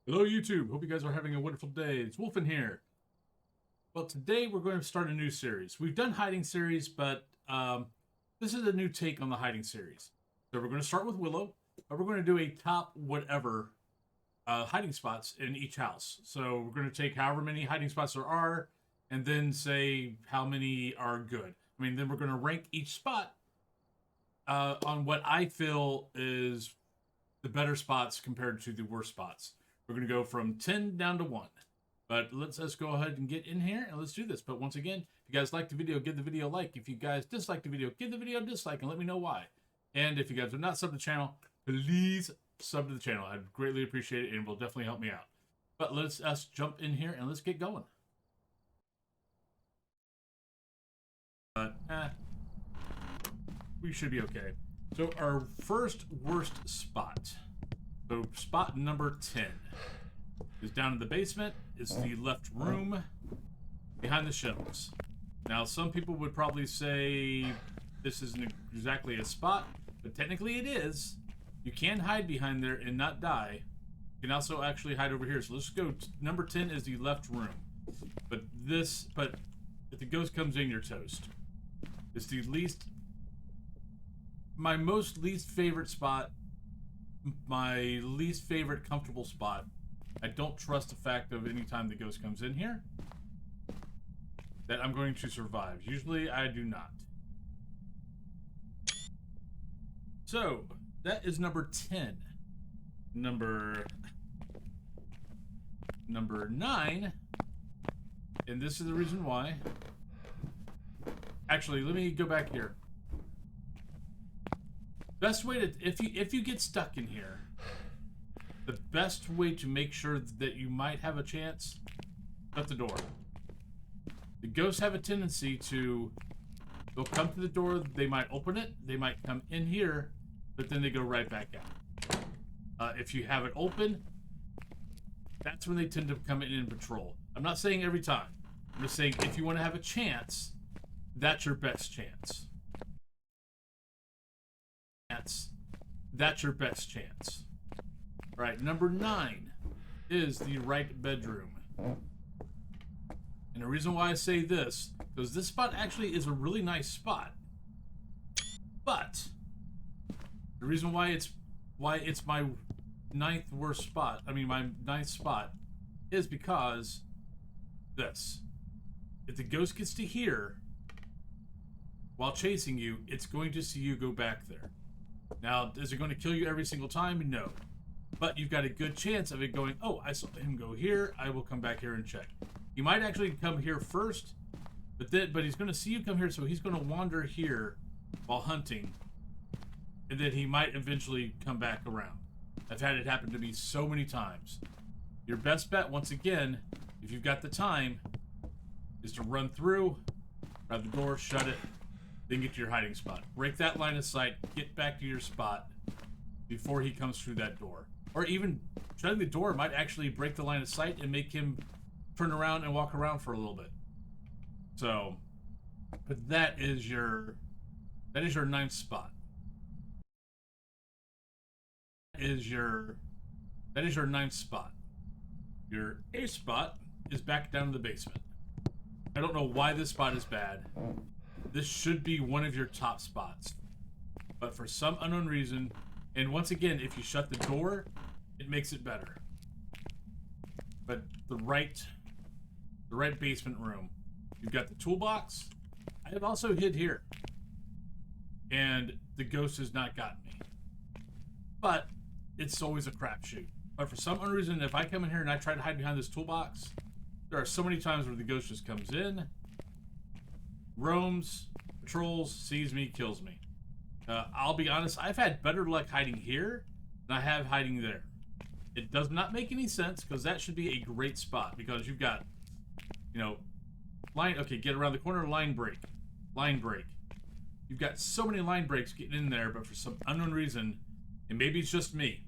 Hello YouTube, hope you guys are having a wonderful day. It's Wolfen here. Well, today we're going to start a new series. We've done hiding series, but this is a new take on the hiding series. So we're going to start with Willow, but we're going to do a top whatever hiding spots in each house. So we're going to take however many hiding spots there are, and then say how many are good. I mean, then we're going to rank each spot on what I feel is the better spots compared to the worst spots. We're going to go from 10 down to 1. But let's go ahead and get in here and let's do this. But once again, if you guys like the video, give the video a like. If you guys dislike the video, give the video a dislike and let me know why. And if you guys are not subbed to the channel, please sub to the channel. I'd greatly appreciate it and it will definitely help me out. But let's jump in here and let's get going. But, we should be okay. So our first worst spot. So spot number 10 is down in the basement. It's the left room behind the shelves. Now, some people would probably say this isn't exactly a spot, but technically it is. You can hide behind there and not die. You can also actually hide over here. So let's go. Number 10 is the left room. But if the ghost comes in, you're toast. It's the my most least favorite spot. My least favorite comfortable spot. I don't trust the fact of any time the ghost comes in here that I'm going to survive. Usually I do not. So that is number 10. Number 9, and this is the reason why. Actually, let me go back here. Best way to, if you get stuck in here, the best way to make sure that you might have a chance, shut the door. The ghosts have a tendency to, they'll come to the door, they might open it, they might come in here, but then they go right back out. If you have it open, that's when they tend to come in and patrol. I'm not saying every time. I'm just saying if you want to have a chance, that's your best chance. That's your best chance. All right, number 9 is the right bedroom. And the reason why I say this, because this spot actually is a really nice spot. But the reason why it's my 9th worst spot, I mean my 9th spot, is because this. If the ghost gets to here while chasing you, it's going to see you go back there. Now, is it going to kill you every single time? No. But you've got a good chance of it going, oh, I saw him go here, I will come back here and check. He might actually come here first, but he's going to see you come here, so he's going to wander here while hunting. And then he might eventually come back around. I've had it happen to me so many times. Your best bet, once again, if you've got the time, is to run through, grab the door, shut it, then get to your hiding spot. Break that line of sight, get back to your spot before he comes through that door. Or even shutting the door might actually break the line of sight and make him turn around and walk around for a little bit. So, but that is your 9th spot. That is your 9th spot. Your 8th spot is back down to the basement. I don't know why this spot is bad. This should be one of your top spots. But for some unknown reason, and once again, if you shut the door, it makes it better. But the right basement room. You've got the toolbox. I have also hid here. And the ghost has not gotten me. But it's always a crapshoot. But for some unknown reason, if I come in here and I try to hide behind this toolbox, there are so many times where the ghost just comes in, roams, patrols, sees me, kills me. I'll be honest, I've had better luck hiding here than I have hiding there. It does not make any sense, because that should be a great spot, because you've got, you know, get around the corner, line break. You've got so many line breaks getting in there, but for some unknown reason, and maybe it's just me,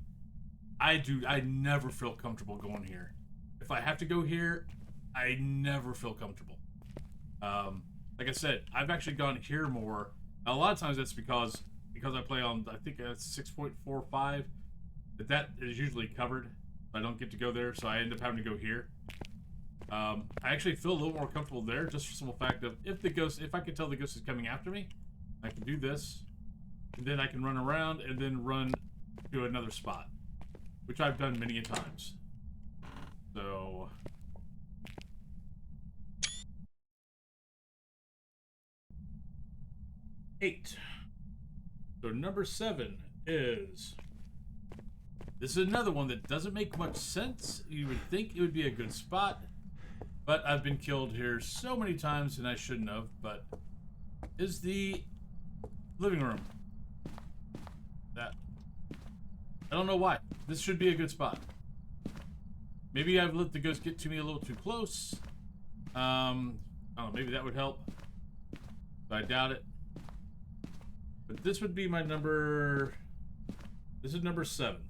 I never feel comfortable going here. If I have to go here, I never feel comfortable. Like I said, I've actually gone here more. Now, a lot of times that's because I play on, I think it's 6.45, that is usually covered. I don't get to go there, so I end up having to go here. I actually feel a little more comfortable there, just for the simple fact of if I can tell the ghost is coming after me, I can do this, and then I can run around and then run to another spot, which I've done many a times. So 8. So number 7 is... This is another one that doesn't make much sense. You would think it would be a good spot, but I've been killed here so many times and I shouldn't have, but is the living room. That. I don't know why. This should be a good spot. Maybe I've let the ghost get to me a little too close. I don't know, maybe that would help. But I doubt it. But this would be my number... This is number 7.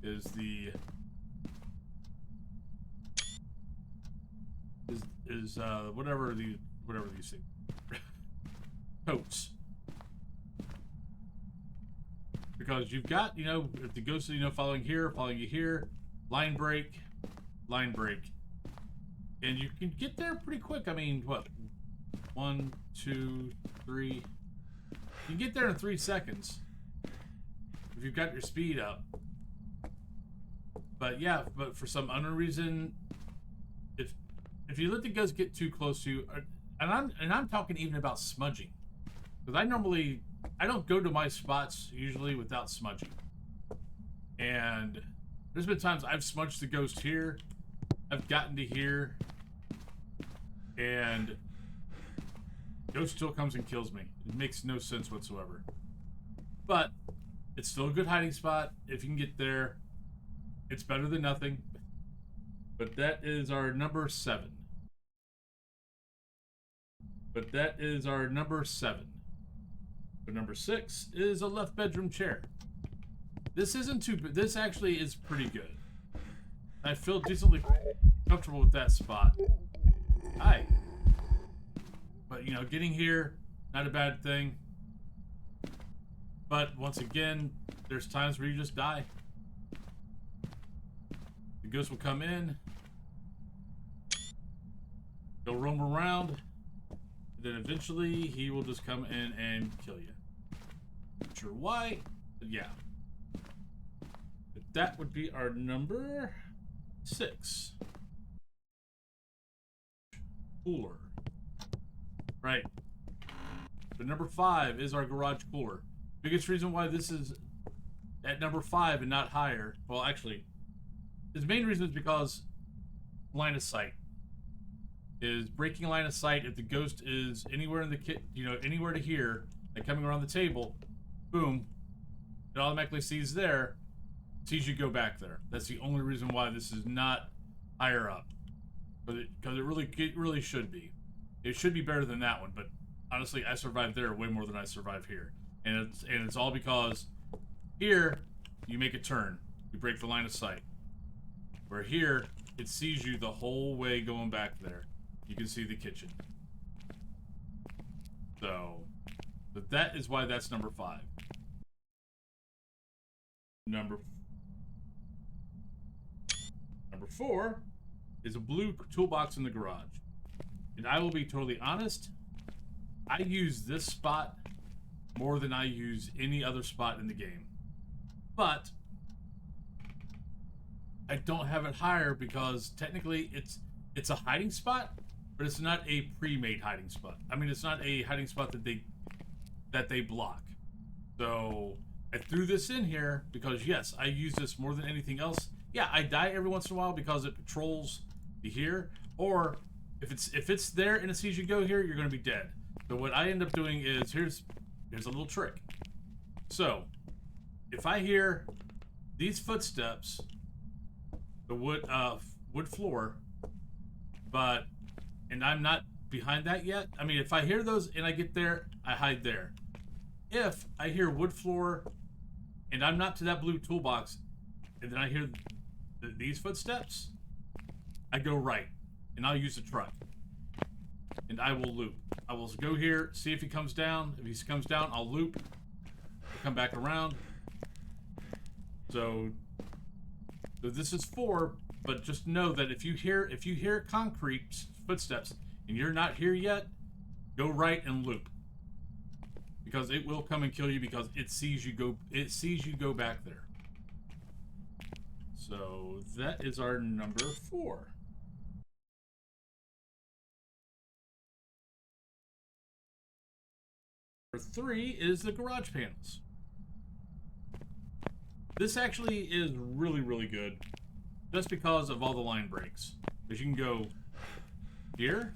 Is the... whatever these things. Totes. Because you've got, you know, if the ghost is, you know, following you here, line break, and you can get there pretty quick. I mean, what? 1, 2, 3. You can get there in 3 seconds if you've got your speed up. But yeah, but for some unknown reason, if you let the ghost get too close to you, and I'm talking even about smudging, because I don't go to my spots usually without smudging. And there's been times I've smudged the ghost here, I've gotten to here, and ghost still comes and kills me. It makes no sense whatsoever. But it's still a good hiding spot. If you can get there, it's better than nothing. But that is our number 7. But number 6 is a left bedroom chair. This isn't too... This actually is pretty good. I feel decently comfortable with that spot. Hi. But, you know, getting here, not a bad thing. But, once again, there's times where you just die. The ghost will come in. He'll roam around. Then eventually, he will just come in and kill you. Not sure why, but yeah. But that would be our number 6. Cooler. Right. So number 5 is our garage cooler. Biggest reason why this is at number 5 and not higher, well, actually, his main reason is because line of sight. Is breaking line of sight. If the ghost is anywhere in the kit, you know, anywhere to here, like coming around the table, boom, it automatically sees there, sees you go back there. That's the only reason why this is not higher up, because it really should be. It should be better than that one, but honestly, I survived there way more than I survived here, and it's all because here you make a turn, you break the line of sight, where here it sees you the whole way going back there. You can see the kitchen. So, but that is why that's number 5. Number 4 is a blue toolbox in the garage. And I will be totally honest, I use this spot more than I use any other spot in the game. But I don't have it higher because technically it's a hiding spot, but it's not a pre-made hiding spot. I mean, it's not a hiding spot that they block. So I threw this in here because yes, I use this more than anything else. Yeah, I die every once in a while because it patrols the here, or if it's there and it sees you go here, you're going to be dead. So what I end up doing is here's a little trick. So if I hear these footsteps, the wood floor, and I'm not behind that yet. I mean, if I hear those and I get there, I hide there. If I hear wood floor and I'm not to that blue toolbox, and then I hear these footsteps, I go right, and I'll use the truck, and I will loop. I will go here, see if he comes down. If he comes down, I'll loop. I'll come back around. So So this is 4, but just know that if you hear concrete footsteps and you're not here yet, go right and loop. Because it will come and kill you because it sees you go back there. So that is our number 4. Number 3 is the garage panels. This actually is really, really good. Just because of all the line breaks. Because you can go here,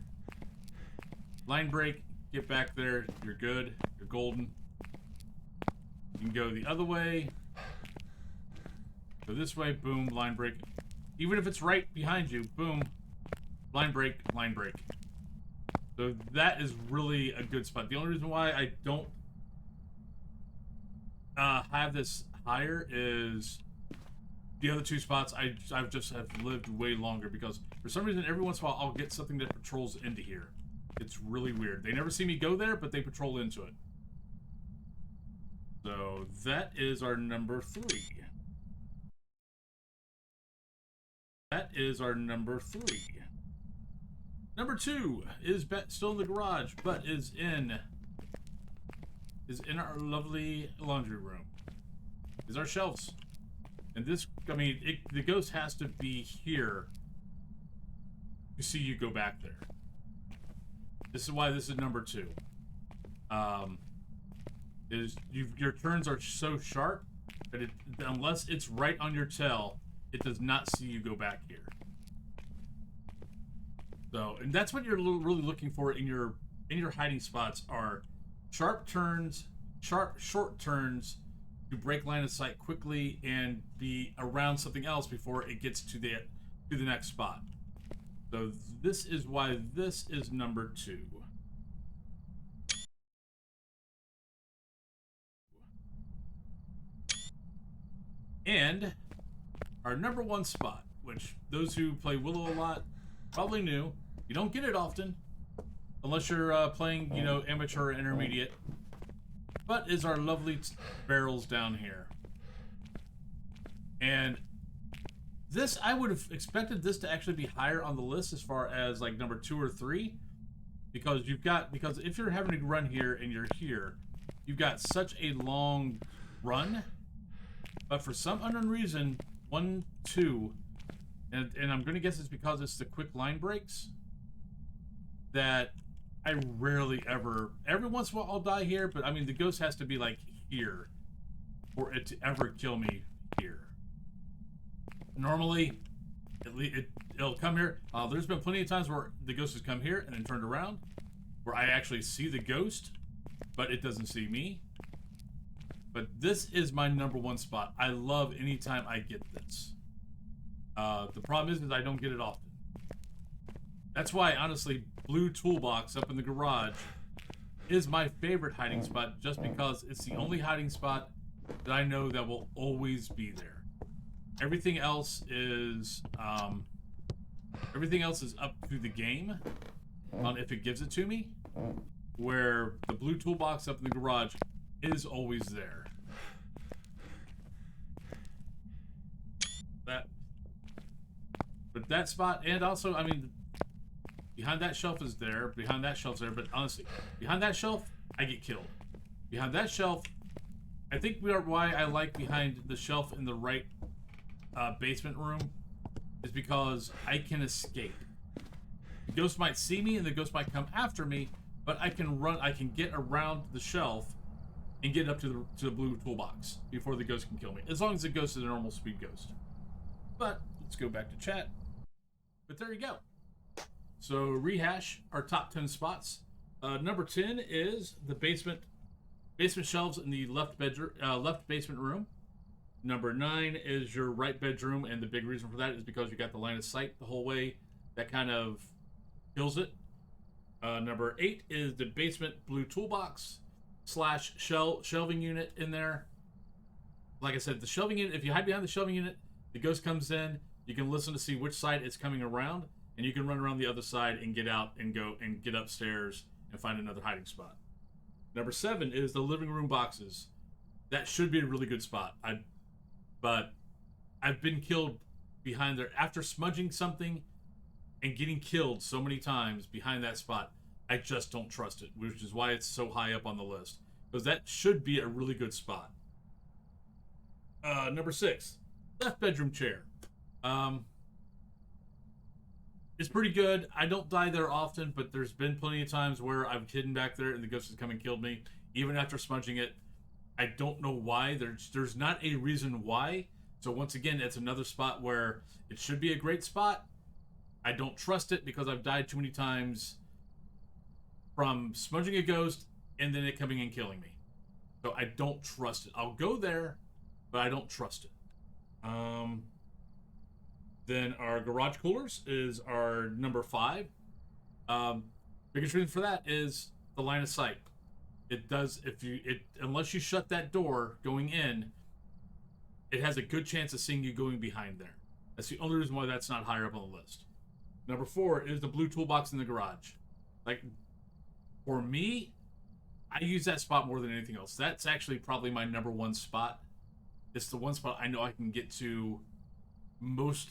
line break, get back there, you're good, you're golden. You can go the other way, go this way, boom, line break. Even if it's right behind you, boom, line break, line break. So that is really a good spot. The only reason why I don't have this higher is the other 2 spots I've just have lived way longer because for some reason every once in a while I'll get something that patrols into here. It's really weird. They never see me go there, but they patrol into it. So that is our number 3. That is our number 3. Number 2 is still in the garage, but is in our lovely laundry room. Is our shelves. And this, I mean, the ghost has to be here to see you go back there. This is why this is number 2. Your turns are so sharp that unless it's right on your tail, it does not see you go back here. So, and that's what you're really looking for in your hiding spots are sharp turns, short turns to break line of sight quickly and be around something else before it gets to the next spot. So this is why this is number 2. And our number 1 spot, which those who play Willow a lot probably knew. You don't get it often, unless you're playing, you know, amateur or intermediate. But is our lovely barrels down here. And this, I would have expected this to actually be higher on the list as far as like number 2 or 3. Because if you're having to run here and you're here, you've got such a long run. But for some unknown reason, 1, 2, and I'm going to guess it's because it's the quick line breaks, that I rarely ever, every once in a while I'll die here, but I mean the ghost has to be like here for it to ever kill me here. Normally, it'll come here. There's been plenty of times where the ghost has come here and then turned around, where I actually see the ghost, but it doesn't see me. But this is my number 1 spot. I love anytime I get this. The problem is I don't get it often. That's why, honestly, blue toolbox up in the garage is my favorite hiding spot, just because it's the only hiding spot that I know that will always be there. Everything else is up to the game on if it gives it to me, where the blue toolbox up in the garage is always there. But that spot, and also, I mean, behind that shelf is there, behind that shelf's there, but honestly, behind that shelf, I get killed. Behind that shelf, I think why I like behind the shelf in the right basement room is because I can escape. The ghost might see me and the ghost might come after me, but I can get around the shelf and get up to the blue toolbox before the ghost can kill me, as long as the ghost is a normal speed ghost. But let's go back to chat. But there you go. So rehash our top 10 spots. Number 10 is the basement shelves in the left basement room. Number 9 is your right bedroom, and the big reason for that is because you got the line of sight the whole way. That kind of kills it. Number 8 is the basement blue toolbox / shelving unit in there. Like I said, the shelving unit, if you hide behind the shelving unit, the ghost comes in, you can listen to see which side it's coming around, and you can run around the other side and get out and go and get upstairs and find another hiding spot. Number 7 is the living room boxes. That should be a really good spot. But I've been killed behind there after smudging something and getting killed so many times behind that spot. I just don't trust it, which is why it's so high up on the list, because that should be a really good spot. Number 6, left bedroom chair. It's pretty good. I don't die there often, but there's been plenty of times where I've hidden back there and the ghost has come and killed me, even after smudging it. I don't know why. There's not a reason why. So once again, it's another spot where it should be a great spot. I don't trust it because I've died too many times from smudging a ghost and then it coming and killing me. So I don't trust it. I'll go there, but I don't trust it. Then our garage coolers is our number 5. Biggest reason for that is the line of sight. It does, unless you shut that door going in, it has a good chance of seeing you going behind there. That's the only reason why that's not higher up on the list. Number 4 is the blue toolbox in the garage. Like, for me, I use that spot more than anything else. That's actually probably my number 1 spot. It's the one spot I know I can get to most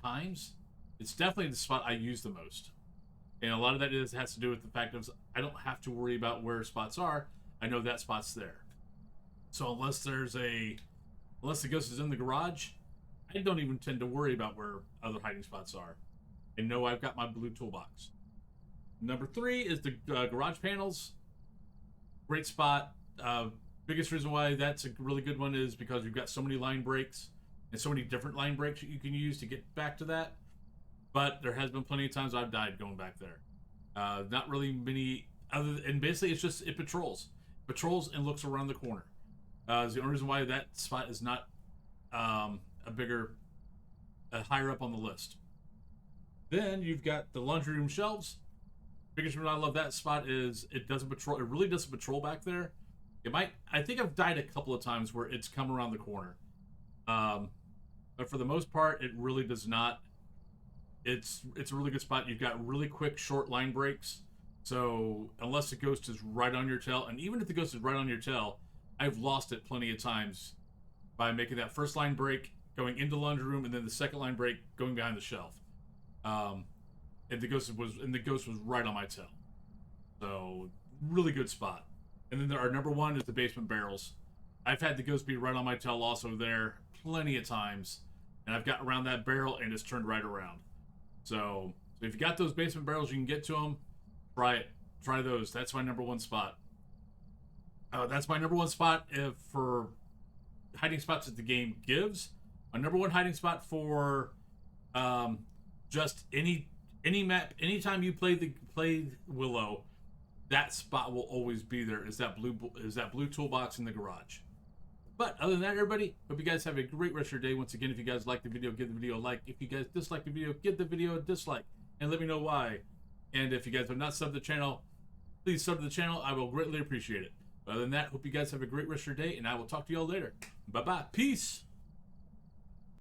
times. It's definitely the spot I use the most. And a lot of that has to do with the fact of I don't have to worry about where spots are. I know that spot's there. So unless the ghost is in the garage, I don't even tend to worry about where other hiding spots are. And know I've got my blue toolbox. Number 3 is the garage panels. Great spot. Biggest reason why that's a really good one is because you've got so many line breaks and so many different line breaks that you can use to get back to that. But there has been plenty of times I've died going back there. Not really many and basically it's just it patrols and looks around the corner. Is the only reason why that spot is not higher up on the list. Then you've got the laundry room shelves. Biggest reason I love that spot is it doesn't patrol. It really doesn't patrol back there. I think I've died a couple of times where it's come around the corner. But for the most part, it really does not. It's a really good spot. You've got really quick, short line breaks. So unless the ghost is right on your tail, and even if the ghost is right on your tail, I've lost it plenty of times by making that first line break, going into the laundry room, and then the second line break, going behind the shelf. And the ghost was right on my tail. So really good spot. And then our number 1 is the basement barrels. I've had the ghost be right on my tail also there plenty of times, and I've got around that barrel and it's turned right around. So if you got those basement barrels, you can get to them. Try it. Try those. That's my number 1 spot. That's my number 1 spot for hiding spots that the game gives. My number 1 hiding spot for just any map. Anytime you play Willow, that spot will always be there. Is that blue toolbox in the garage. But other than that, everybody, hope you guys have a great rest of your day. Once again, if you guys like the video, give the video a like. If you guys dislike the video, give the video a dislike. And let me know why. And if you guys have not subbed to the channel, please sub to the channel. I will greatly appreciate it. But other than that, hope you guys have a great rest of your day. And I will talk to you all later. Bye-bye. Peace.